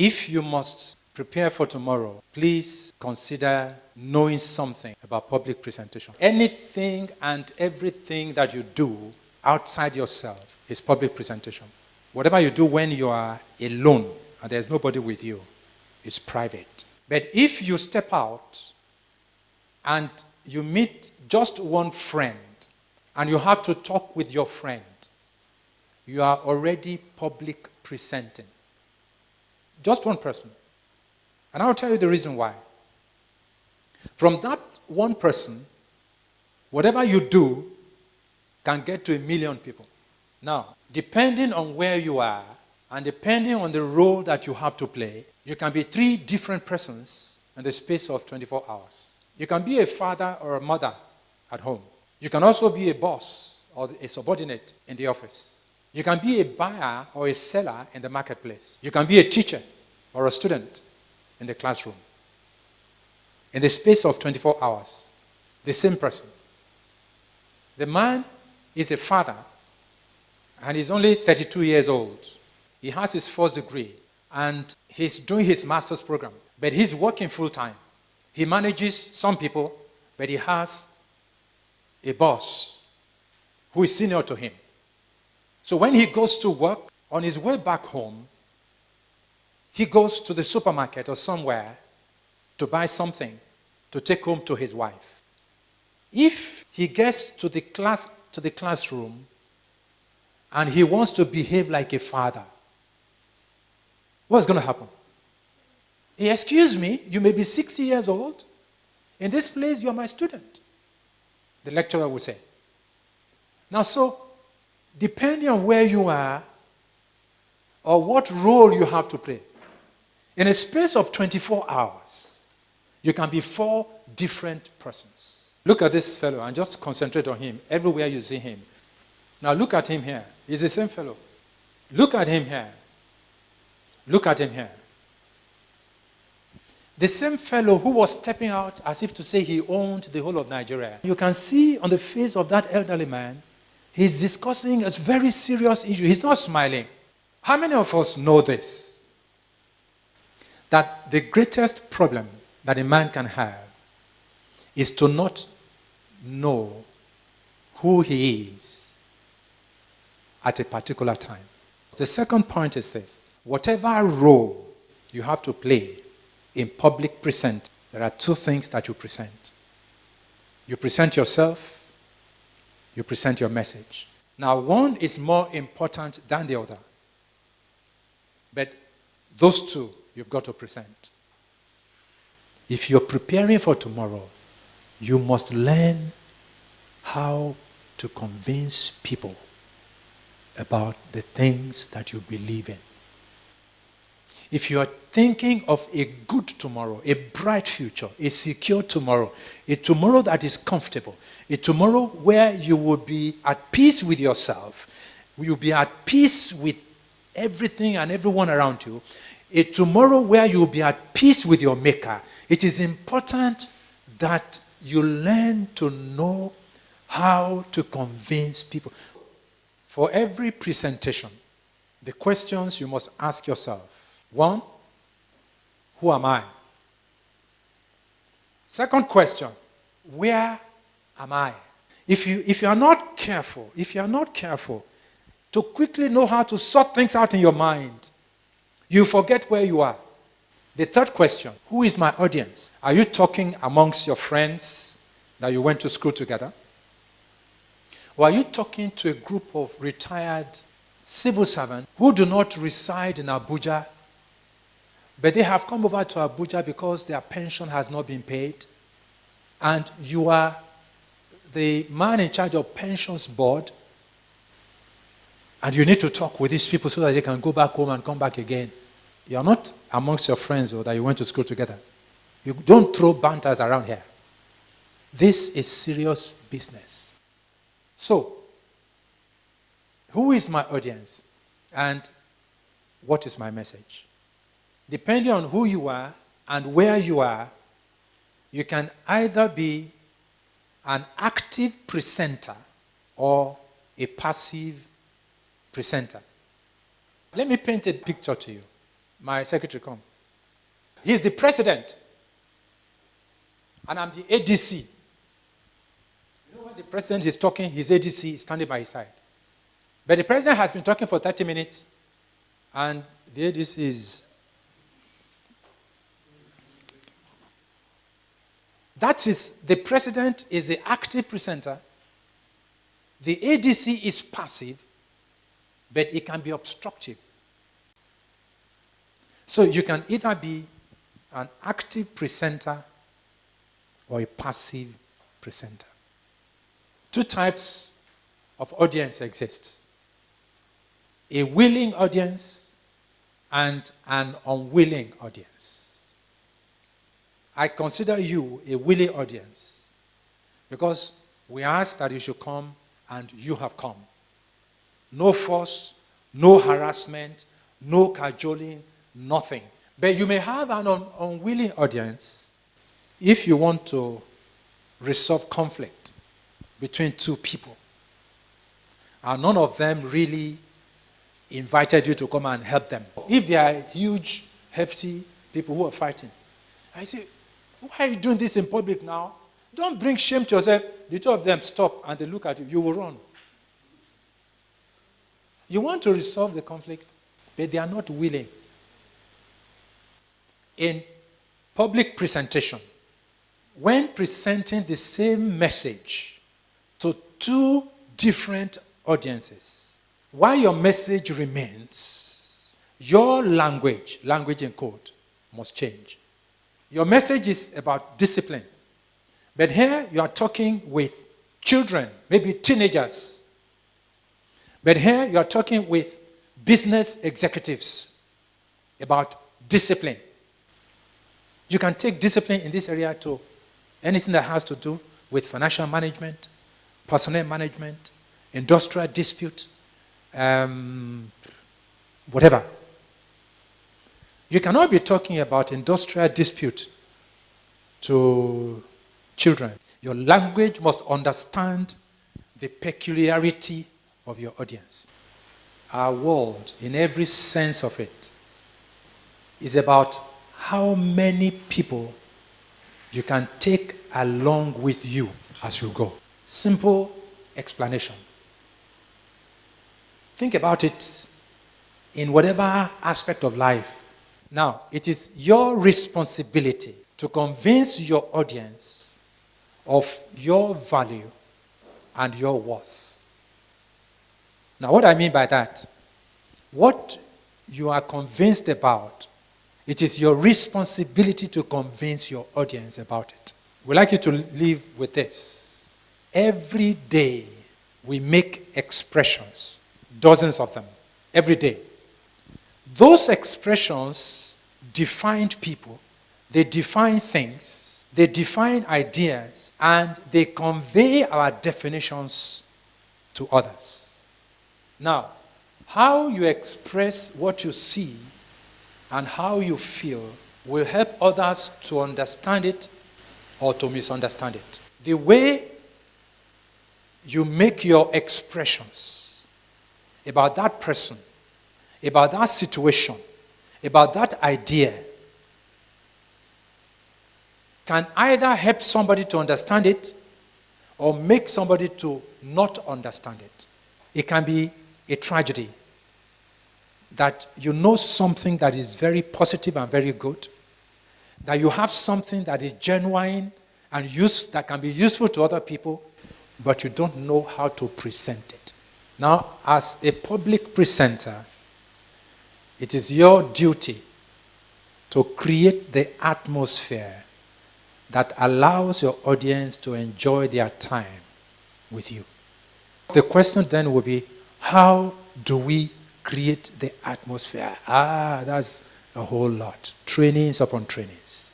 If you must prepare for tomorrow, please consider knowing something about public presentation. Anything and everything that you do outside yourself is public presentation. Whatever you do when you are alone and there's nobody with you is private. But if you step out and you meet just one friend and you have to talk with your friend, you are already public presenting. Just one person. And I'll tell you the reason why. From that one person, whatever you do can get to 1 million people. Now, depending on where you are and depending on the role that you have to play, you can be 3 different persons in the space of 24 hours. You can be a father or a mother at home. You can also be a boss or a subordinate in the office. You can be a buyer or a seller in the marketplace. You can be a teacher or a student in the classroom. In the space of 24 hours, the same person. The man is a father and he's only 32 years old. He has his first degree and he's doing his master's program, but he's working full time. He manages some people, but he has a boss who is senior to him. So when he goes to work, on his way back home, he goes to the supermarket or somewhere to buy something to take home to his wife. If he gets to the classroom and he wants to behave like a father, what's going to happen? Excuse me, you may be 60 years old. In this place, you are my student. The lecturer will say. Now, so, depending on where you are or what role you have to play, in a space of 24 hours, you can be 4 different persons. Look at this fellow and just concentrate on him everywhere you see him. Now look at him here. He's the same fellow. Look at him here. Look at him here. The same fellow who was stepping out as if to say he owned the whole of Nigeria. You can see on the face of that elderly man, he's discussing a very serious issue. He's not smiling. How many of us know this? That the greatest problem that a man can have is to not know who he is at a particular time. The second point is this. Whatever role you have to play in public present, there are 2 things that you present. You present yourself, you present your message. Now, one is more important than the other. But those 2, you've got to present. If you're preparing for tomorrow, you must learn how to convince people about the things that you believe in. If you are thinking of a good tomorrow, a bright future, a secure tomorrow, a tomorrow that is comfortable, a tomorrow where you will be at peace with yourself, you'll be at peace with everything and everyone around you, a tomorrow where you'll be at peace with your Maker, it is important that you learn to know how to convince people. For every presentation, the questions you must ask yourself. 1, who am I? Second question, where am I? If you are not careful to quickly know how to sort things out in your mind, you forget where you are. The third question, who is my audience? Are you talking amongst your friends that you went to school together? Or are you talking to a group of retired civil servants who do not reside in Abuja, but they have come over to Abuja because their pension has not been paid, and you are the man in charge of pensions board, and you need to talk with these people so that they can go back home and come back again? You are not amongst your friends or that you went to school together. You don't throw banters around here. This is serious business. So, who is my audience and what is my message? Depending on who you are and where you are, you can either be an active presenter or a passive presenter. Let me paint a picture to you. my secretary come. He's the president. And I'm the ADC. You know when the president is talking, his ADC is standing by his side. But the president has been talking for 30 minutes, and the ADC is... That is, the president is the active presenter. The ADC is passive, but it can be obstructive. So you can either be an active presenter or a passive presenter. Two types of audience exist. A willing audience and an unwilling audience. I consider you a willing audience because we asked that you should come and you have come. No force, no harassment, no cajoling, nothing. But you may have an unwilling audience if you want to resolve conflict between two people. And none of them really invited you to come and help them. If they are huge, hefty people who are fighting, I say, why are you doing this in public now? Don't bring shame to yourself. The two of them stop and they look at you. You will run. You want to resolve the conflict, but they are not willing. In public presentation, when presenting the same message to two different audiences, while your message remains, your language in quote, must change. Your message is about discipline. But here you are talking with children, maybe teenagers. But here you are talking with business executives about discipline. You can take discipline in this area to anything that has to do with financial management, personnel management, industrial dispute, whatever. You cannot be talking about industrial dispute to children. Your language must understand the peculiarity of your audience. Our world, in every sense of it, is about how many people you can take along with you as you go. Simple explanation. Think about it in whatever aspect of life. Now, it is your responsibility to convince your audience of your value and your worth. Now, what I mean by that, what you are convinced about, it is your responsibility to convince your audience about it. We'd like you to live with this. Every day, we make expressions, dozens of them, every day. Those expressions define people, they define things, they define ideas, and they convey our definitions to others. Now, how you express what you see and how you feel will help others to understand it or to misunderstand it. The way you make your expressions about that person, about that situation, about that idea, can either help somebody to understand it or make somebody to not understand it. It can be a tragedy that you know something that is very positive and very good, that you have something that is genuine and that can be useful to other people, but you don't know how to present it. Now, as a public presenter, it is your duty to create the atmosphere that allows your audience to enjoy their time with you. The question then will be, how do we create the atmosphere? That's a whole lot. Trainings upon trainings.